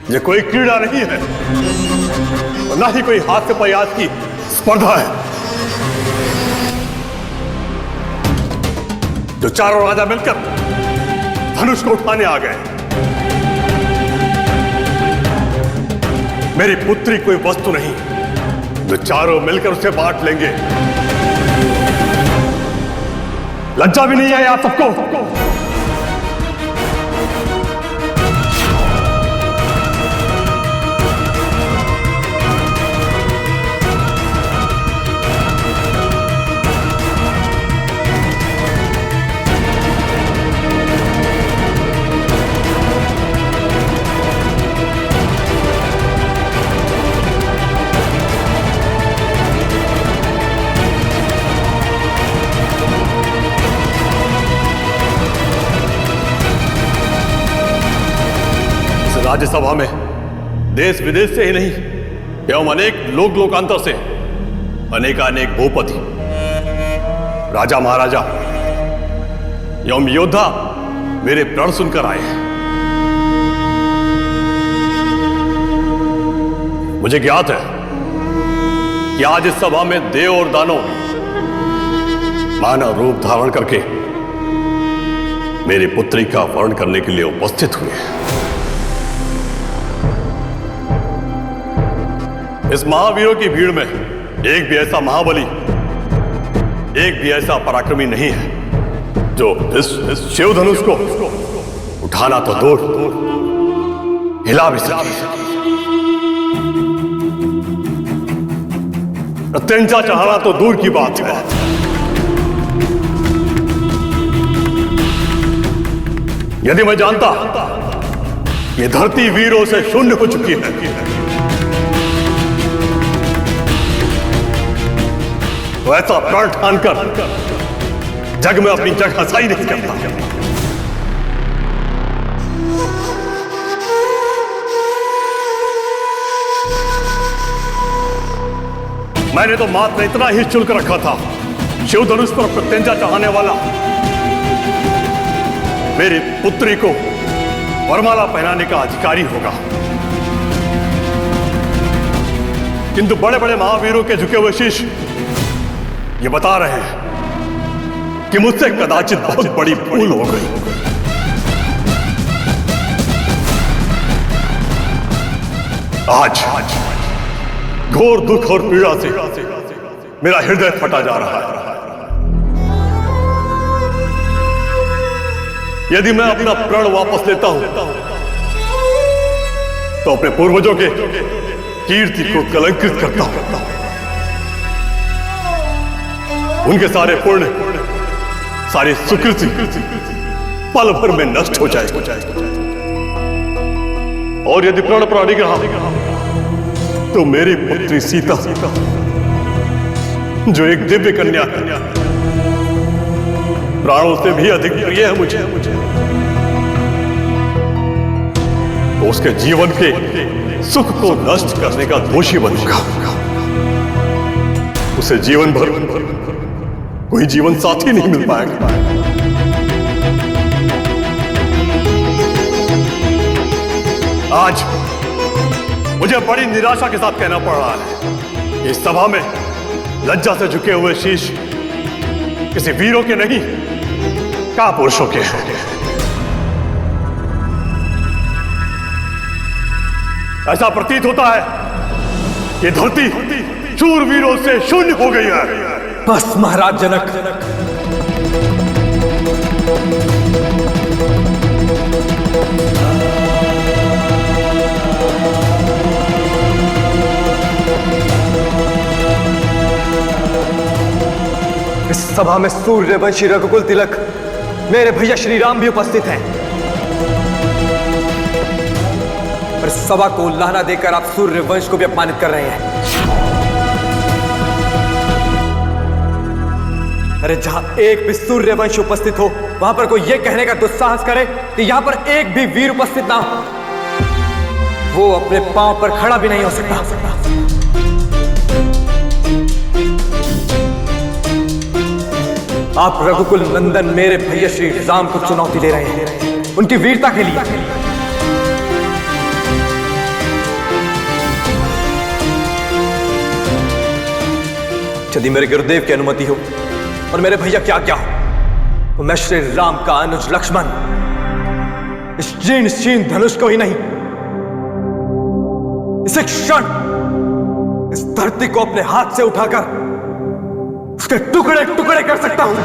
ये कोई क्रीड़ा नहीं है और ना ही कोई हास्य प्रयास की स्पर्धा है। जो चारों राजा मिलकर धनुष को उठाने आ गए। मेरी पुत्री कोई वस्तु नहीं जो चारों मिलकर उसे बांट लेंगे। लज्जा भी नहीं है आप सबको? राज्यसभा में देश विदेश से ही नहीं एवं अनेक लोक लोकांतर से अनेकानेक भूपति, राजा महाराजा एवं योद्धा मेरे प्रण सुनकर आए हैं। मुझे ज्ञात है कि आज इस सभा में देव और दानव मानव रूप धारण करके मेरी पुत्री का वर्ण करने के लिए उपस्थित हुए हैं। इस महावीरों की भीड़ में एक भी ऐसा महाबली, एक भी ऐसा पराक्रमी नहीं है जो इस शिव धनुष को उठाना तो दूर हिला भी सके। प्रत्यंचा चढ़ाना तो दूर की बात है, यदि मैं जानता ये धरती वीरों से शून्य हो चुकी है तो ऐसा प्रण ठानकर जग में अपनी जगह हसाई नहीं करता। मैंने तो मात्र इतना ही शुल्क रखा था, शिव धनुष पर प्रत्यंचा चढ़ाने वाला मेरी पुत्री को वरमाला पहनाने का अधिकारी होगा। किंतु बड़े बड़े महावीरों के झुके हुए शीश ये बता रहे हैं कि मुझसे कदाचित बहुत बड़ी भूल हो गई। आज घोर दुख और पीड़ा से मेरा हृदय फटा जा रहा है। यदि मैं अपना प्रण वापस लेता हूं तो अपने पूर्वजों के कीर्ति को कलंकित करता हूं। उनके सारे पुण्य, सारी सुकृति पल भर में नष्ट हो जाए। और यदि प्रण पर अड़िग रहा तो मेरी पुत्री सीता, जो एक दिव्य कन्या है, प्राणों से भी अधिक प्रिय है मुझे, तो उसके जीवन के सुख को नष्ट करने का दोषी बनूंगा। उसे जीवन भर कोई जीवन साथी नहीं मिल पाएगा। आज मुझे बड़ी निराशा के साथ कहना पड़ रहा है, इस सभा में लज्जा से झुके हुए शीश किसी वीरों के नहीं, कापुरुषों के हैं। ऐसा प्रतीत होता है कि धरती शूरवीरों से शून्य हो गई है। बस महाराज जनक, इस सभा में सूर्यवंशी रघुकुल तिलक मेरे भैया श्री राम भी उपस्थित हैं। पर सभा को उल्लाहना देकर आप सूर्यवंश को भी अपमानित कर रहे हैं। अरे जहां एक भी सूर्यवंश उपस्थित हो, वहां पर कोई यह कहने का दुस्साहस करे कि यहां पर एक भी वीर उपस्थित ना हो, वो अपने पांव पर खड़ा भी नहीं हो सकता। आप रघुकुल नंदन मेरे भैया श्री राम को चुनौती दे रहे हैं उनकी वीरता के लिए। यदि मेरे गुरुदेव की अनुमति हो और मेरे भैया क्या क्या हो, तो मैं श्री राम का अनुज लक्ष्मण इस जीर्ण धनुष को ही नहीं, इस एक क्षण इस धरती को अपने हाथ से उठाकर उसके टुकड़े टुकड़े कर सकता हूं।